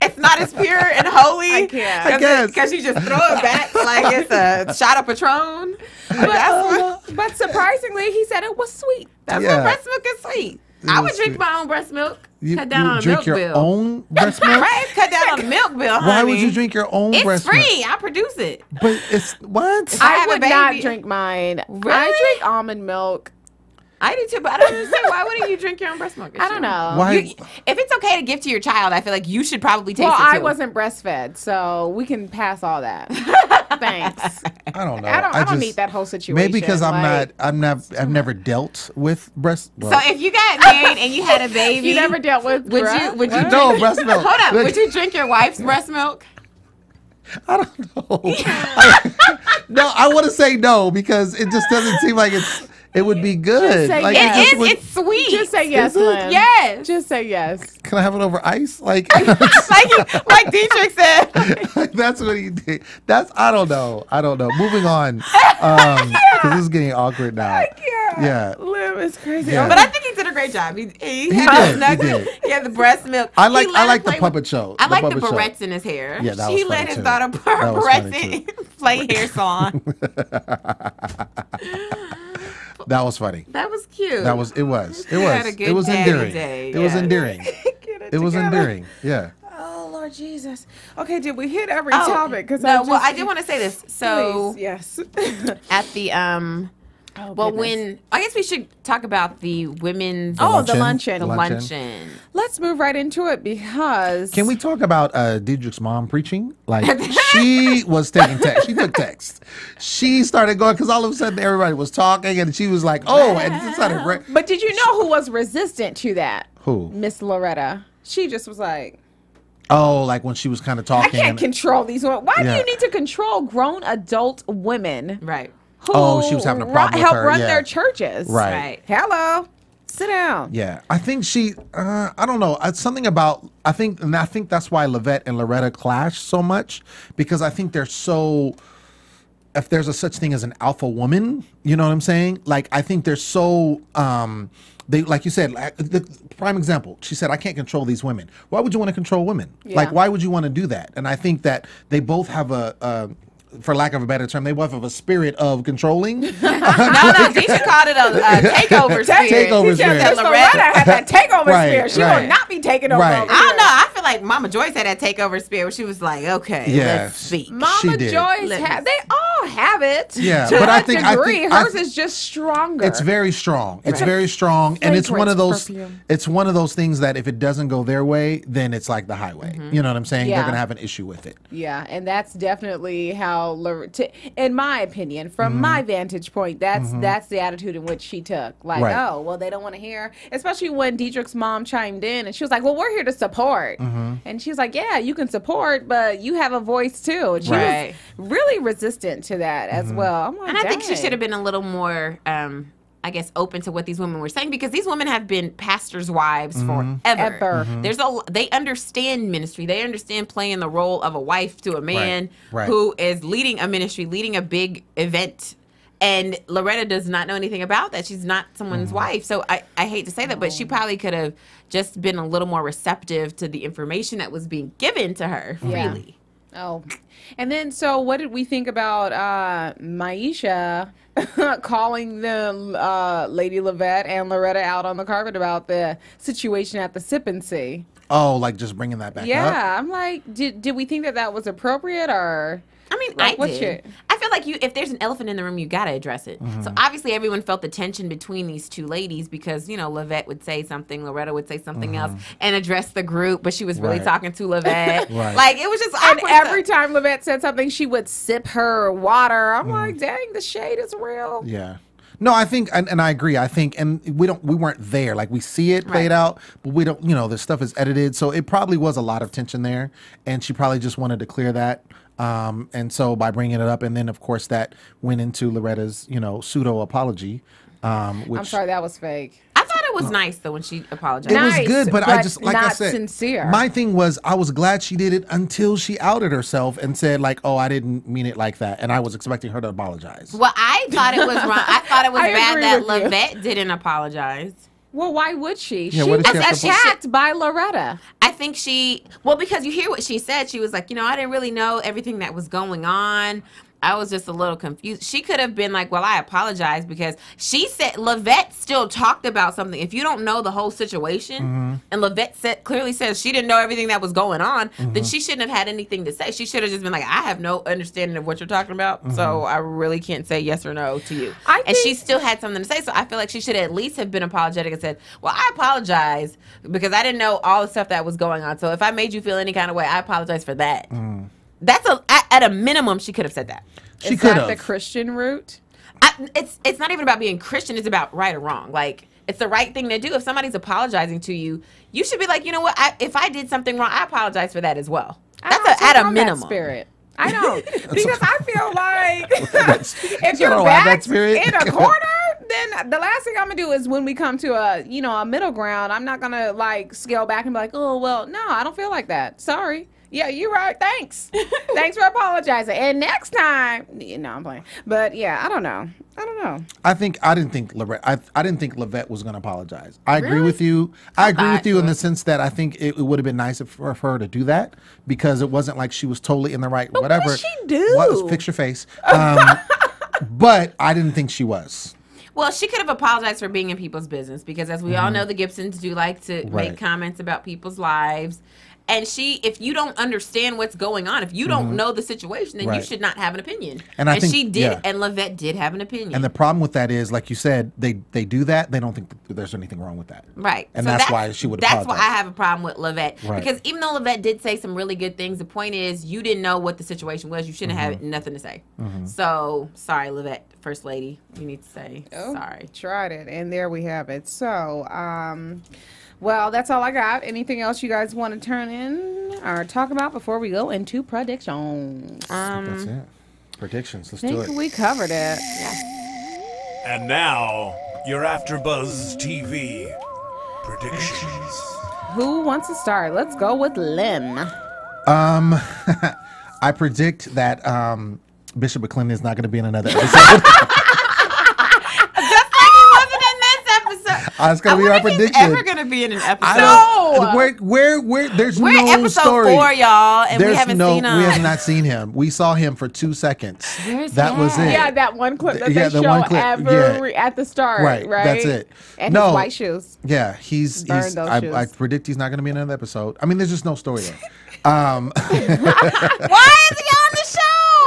S3: It's not as pure and holy?
S2: I can't.
S4: I guess.
S3: Because you just throw it back like it's a shot of Patron?
S2: But surprisingly, he said it was sweet.
S3: That's
S4: Yeah.
S3: what breast milk is sweet.
S4: It
S3: I
S4: is
S3: would drink
S4: sweet.
S3: my own breast milk.
S4: You,
S3: Cut down
S4: you
S3: on a
S4: drink
S3: milk
S4: your
S3: bill.
S4: own breast milk?
S3: Right? Cut down on the milk bill, honey.
S4: Why would you drink your own
S3: It's
S4: breast
S3: free.
S4: milk?
S3: I produce it.
S4: But it's what?
S3: I
S2: I
S3: have a
S2: would not
S3: baby.
S2: drink mine.
S3: Really?
S2: I drink almond milk.
S3: I do too, but I don't understand. Why wouldn't you drink your own breast milk?
S2: I don't know.
S4: Why?
S3: If it's okay to give to your child, I feel like you should probably taste
S2: Well,
S3: it too.
S2: I wasn't breastfed, so we can pass all that. Thanks.
S4: I don't know.
S2: I don't
S4: just-
S2: need that whole situation.
S4: Maybe because
S2: like,
S4: I've never dealt with breast.
S3: So if you got married and you had a baby,
S2: you never dealt with
S3: would
S2: breast?
S3: you
S4: no breast milk.
S3: hold up? Would you drink your wife's breast milk?
S4: I don't know. No, I want to say no because it just doesn't seem like it would be good.
S2: say
S4: Like,
S2: yes.
S3: It's sweet.
S2: Just say yes, Lem.
S3: Yes.
S2: Just say yes.
S4: Can I have it over ice? Like,
S3: like Dietrich said.
S4: that's what he did. I don't know. Moving on. Because this is getting awkward now. Yeah.
S2: Lem is crazy.
S4: Yeah.
S3: But I think he did a great job. He
S4: did. He did.
S3: He had the breast milk.
S4: I like the
S3: play
S4: puppet show.
S3: I like the
S4: puppet show.
S3: barrettes in his hair.
S4: Yeah, that
S3: he
S4: was
S3: let
S4: funny
S3: his
S4: too.
S3: daughter put
S4: That
S3: her
S4: was
S3: barrettes
S4: funny
S3: in, play hair salon.
S4: That was funny.
S3: That was cute.
S4: It was.
S3: had a good
S4: It was
S3: daddy
S4: endearing.
S3: day,
S4: It was
S3: yeah.
S4: endearing. It was endearing. Yeah.
S2: Oh Lord Jesus. Okay, did we hit every topic? Because
S3: I did want to say this. So
S2: please, yes.
S3: at the when I guess we should talk about the women's
S2: the luncheon.
S3: the luncheon.
S2: Let's move right into it because
S4: Can we talk about Diedrich's mom preaching? Like, she was taking text. She took text. She started going because all of a sudden everybody was talking and she was like, "Oh," and it started.
S2: But did you know who was resistant to that?
S4: Who?
S2: Miss Loretta. She just was like,
S4: Oh, like when she was kind of
S2: I
S4: talking.
S2: can't control these women. Why do
S4: Yeah.
S2: you need to control grown adult women?
S3: Right.
S2: Who
S4: Oh, she was having a problem with
S2: help
S4: her,
S2: run
S4: yeah.
S2: their churches.
S4: Right.
S2: Hello. Sit down.
S4: Yeah, I think she. I don't know. It's something about. I think that's why Lavette and Loretta clash so much because I think they're so. If there's a such thing as an alpha woman, you know what I'm saying? Like I think they're so. They like you said. The prime example. She said, "I can't control these women." Why would you want to control women?
S2: Yeah.
S4: Like why would you want to do that? And I think that they both have a for lack of a better term, they both have a spirit of controlling.
S3: No, Tisha called it a takeover spirit.
S4: Takeover
S2: She said
S4: spirit.
S2: that Loretta had that takeover
S4: Right,
S2: spirit. She
S4: right.
S2: will not be taking over.
S4: Right.
S2: over
S3: I don't
S2: here.
S3: know. I feel like Mama Joyce had that takeover spirit where she was like, okay,
S4: Yeah.
S3: let's speak.
S2: Mama
S4: She did.
S2: Joyce
S3: Let
S2: have.
S3: me-
S2: They all have it.
S4: Yeah,
S2: to
S4: but
S2: a
S4: I think-
S2: degree.
S4: I
S2: Hers
S4: th-
S2: is just stronger.
S4: It's very strong. It's
S2: Right.
S4: very strong, and it's one of those.
S2: Fragrance, perfume.
S4: It's one of those things that if it doesn't go their way, then it's like the highway. You know what I'm saying?
S2: Yeah.
S4: They're gonna have an issue with it.
S2: Yeah, and that's definitely how, in my opinion, from my vantage point, that's the attitude in which she took. Like,
S4: Right.
S2: oh, well, they don't want to hear. Especially when Diedrich's mom chimed in, and she was like, "Well, we're here to support." And she's like, "Yeah, you can support, but you have a voice too." And she
S3: Right.
S2: was really resistant to that as well. I'm like,
S3: And I think she
S2: dang.
S3: should have been a little more, I guess, open to what these women were saying because these women have been pastors' wives forever.
S2: Ever.
S3: They understand ministry. They understand playing the role of a wife to a man
S4: Right.
S3: who is leading a ministry, leading a big event. And Loretta does not know anything about that. She's not someone's wife. So I hate to say that, but she probably could have just been a little more receptive to the information that was being given to her
S2: Yeah.
S3: freely.
S2: Oh, and then so what did we think about Maisha calling them Lady Lavette and Loretta out on the carpet about the situation at the Sip and See?
S4: Oh, like just bringing that back up.
S2: Yeah, I'm like, did we think that was appropriate or?
S3: I mean,
S2: Like,
S3: I
S2: what's
S3: did. I feel like if there's an elephant in the room, you gotta address it. So obviously, everyone felt the tension between these two ladies because Lavette would say something, Loretta would say something else, and address the group, but she was really
S4: Right.
S3: talking to Lavette.
S4: Right.
S3: Like it was just
S2: And
S3: awkward
S2: every
S3: stuff.
S2: time Lavette said something, she would sip her water. I'm like, dang, the shade is real.
S4: Yeah. No, I think, and I agree. I think, and we weren't there. Like we see it played
S3: Right.
S4: out, but we don't. This stuff is edited, so it probably was a lot of tension there, and she probably just wanted to clear that. And so by bringing it up, and then of course that went into Loretta's, pseudo apology. Which
S2: I'm sorry, that was fake.
S3: I thought it was nice though when she apologized.
S4: it was
S2: Nice,
S4: good, but I
S2: but
S4: just like I
S2: not
S4: said,
S2: sincere.
S4: my thing was I was glad she did it until she outed herself and said like, "Oh, I didn't mean it like that," and I was expecting her to apologize.
S3: Well, I thought it was wrong. I thought it was
S2: I
S3: bad
S2: agree
S3: that
S2: with you.
S3: Lavette didn't apologize.
S2: Well, why would she?
S4: Yeah,
S2: She
S4: what
S2: was
S4: did she have to-
S2: attacked by Loretta.
S3: I think because you hear what she said. She was like, I didn't really know everything that was going on. I was just a little confused. She could have been like, well, I apologize because she said Lavette still talked about something. If you don't know the whole situation, and Lavette clearly says she didn't know everything that was going on, then she shouldn't have had anything to say. She should have just been like, I have no understanding of what you're talking about, so I really can't say yes or no to you. And she still had something to say, so I feel like she should at least have been apologetic and said, well, I apologize because I didn't know all the stuff that was going on. So if I made you feel any kind of way, I apologize for that. That's at a minimum, she could have said that.
S4: She
S2: Is
S4: could
S2: that the
S4: have.
S2: Christian route?
S3: It's not even about being Christian. It's about right or wrong. Like it's the right thing to do. If somebody's apologizing to you, you should be like, you know what? If I did something wrong, I apologize for that as well.
S2: I
S3: That's
S2: don't
S3: at
S2: take
S3: a
S2: on that
S3: minimum.
S2: spirit. I don't. Because I feel like if
S4: don't
S2: you're
S4: have that
S2: back
S4: spirit.
S2: in a corner, then the last thing I'm gonna do is when we come to a middle ground, I'm not gonna like scale back and be like, oh well, no, I don't feel like that. Sorry. Yeah, you're right. Thanks. Thanks for apologizing. And next time, I'm playing. But yeah, I don't know.
S4: I didn't think Lavette was going to apologize. I agree with you. I agree with you in the sense that I think it would have been nice for her to do that because it wasn't like she was totally in the right.
S2: But
S4: whatever.
S2: What did she do?
S4: Fix your face. But I didn't think she was.
S3: Well, she could have apologized for being in people's business because, as we all know, the Gibsons do like to make comments about people's lives. And if you don't understand what's going on, if you don't know the situation, then you should not have an opinion. And I think she did, and Lavette did have an opinion.
S4: And the problem with that is, like you said, they do that. They don't think there's anything wrong with that.
S3: Right.
S4: And so that's why she would apologize.
S3: That's why I have a problem with Lavette. Right. Because even though Lavette did say some really good things, the point is you didn't know what the situation was. You shouldn't have nothing to say. So, sorry, Lavette, First Lady. You need to say sorry.
S2: Tried it. And there we have it. So, well, that's all I got. Anything else you guys want to turn in or talk about before we go into predictions?
S4: That's it. Predictions. Let's do
S2: I
S4: it.
S2: think we covered it. Yeah.
S1: And now, your AfterBuzz TV predictions.
S2: Who wants to start? Let's go with Lem.
S4: I predict that Bishop McClendon is not going to be in another episode. It's gonna be our prediction.
S3: Ever gonna be in an episode?
S2: No.
S4: Where? There's
S3: We're
S4: no
S3: episode
S4: story.
S3: 4, y'all, and we haven't seen him.
S4: We have not seen him. We saw him for 2 seconds.
S3: Where's
S4: that was it.
S2: Yeah, that one clip that they
S4: the
S2: show
S4: one clip.
S2: at the start. Right.
S4: That's it.
S2: And his white shoes.
S4: Yeah, he's I predict he's not gonna be in another episode. I mean, there's just no story there.
S3: Why is he on the show?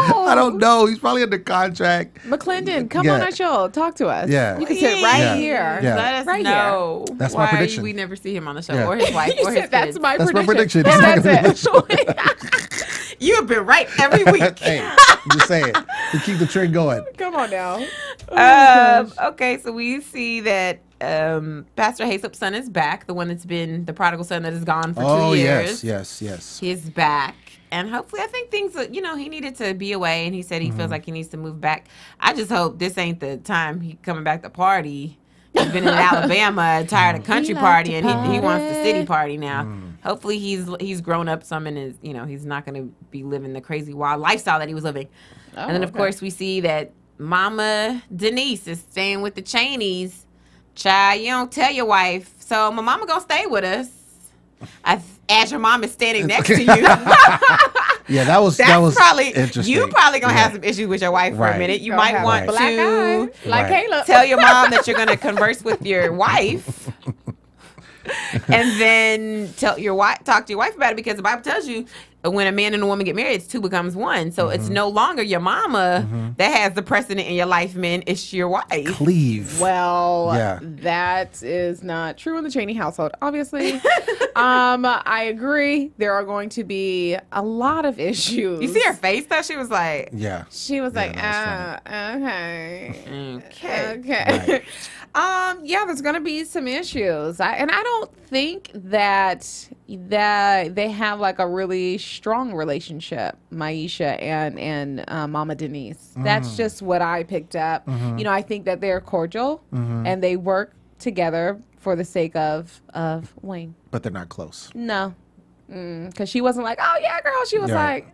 S4: I don't know. He's probably under contract.
S2: McClendon, come on our show. Talk to us.
S4: Yeah.
S2: You can sit here.
S4: Yeah.
S3: Let us
S2: right
S3: know.
S4: That's my prediction.
S3: We never see him on the show or his wife or his kids.
S2: That's my
S4: prediction.
S2: And that's it.
S3: You have been right every week.
S4: Hey, I'm just saying. To keep the trend going.
S2: Come on now.
S3: Okay, so we see that Pastor Haysop's son is back. The one that's been the prodigal son that is gone for 2 years.
S4: Yes.
S3: He's back. And hopefully, I think things, he needed to be away, and he said he feels like he needs to move back. I just hope this ain't the time he coming back to party. He's been in Alabama, tired of country party, and he wants the city party now. Hopefully, he's grown up some and is, he's not going to be living the crazy wild lifestyle that he was living. And then, of course, we see that Mama Denise is staying with the Cheneys. Child, you don't tell your wife, so my mama gonna stay with us. As your mom is standing next to you.
S4: Yeah, that was
S3: probably
S4: interesting.
S3: You probably gonna have some issues with your wife for a minute. You might want
S2: black eye, like Caleb.
S3: Tell your mom that you're gonna converse with your wife, and then talk to your wife about it, because the Bible tells you when a man and a woman get married, it's 2 becomes 1. So it's no longer your mama that has the precedent in your life, man. It's your wife.
S4: Cleave.
S2: Well, that is not true in the Cheney household, obviously. I agree. There are going to be a lot of issues.
S3: You see her face, though? She was like...
S4: Yeah.
S2: She was like,
S3: Okay.
S2: Right. Yeah, there's going to be some issues. I don't think that they have like a really strong relationship, Maisha and Mama Denise. That's just what I picked up. I think that they're cordial and they work together for the sake of Wayne.
S4: But they're not close.
S2: No. Because she wasn't like, oh, yeah, girl. She was like,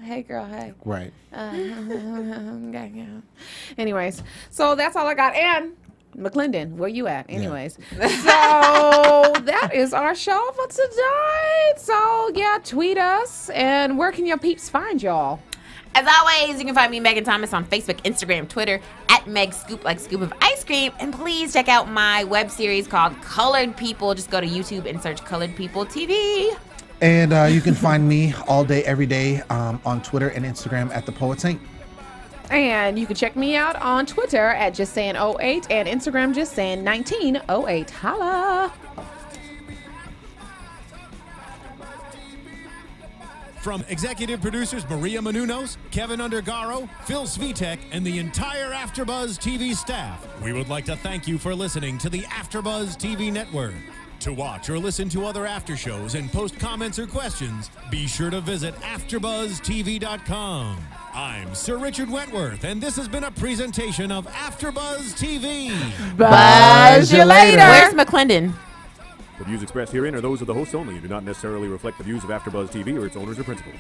S2: hey, girl, hey.
S4: Right.
S2: Anyways, so that's all I got. And McClendon, where you at? Anyways. So that is our show for tonight. So, yeah, tweet us. And where can your peeps find y'all?
S3: As always, you can find me, Megan Thomas, on Facebook, Instagram, Twitter, at Meg Scoop, like scoop of ice cream. And please check out my web series called Colored People. Just go to YouTube and search Colored People TV.
S4: And you can find me all day, every day on Twitter and Instagram at The Poet Saint.
S2: And you can check me out on Twitter at JustSaying08 and Instagram JustSaying1908. Holla!
S1: From executive producers Maria Menounos, Kevin Undergaro, Phil Svitek, and the entire AfterBuzz TV staff, we would like to thank you for listening to the AfterBuzz TV network. To watch or listen to other after shows and post comments or questions, be sure to visit AfterBuzzTV.com. I'm Sir Richard Wentworth, and this has been a presentation of AfterBuzz TV.
S2: Buzz you later.
S3: Where's McClendon?
S6: The views expressed herein are those of the hosts only and do not necessarily reflect the views of AfterBuzz TV or its owners or principals.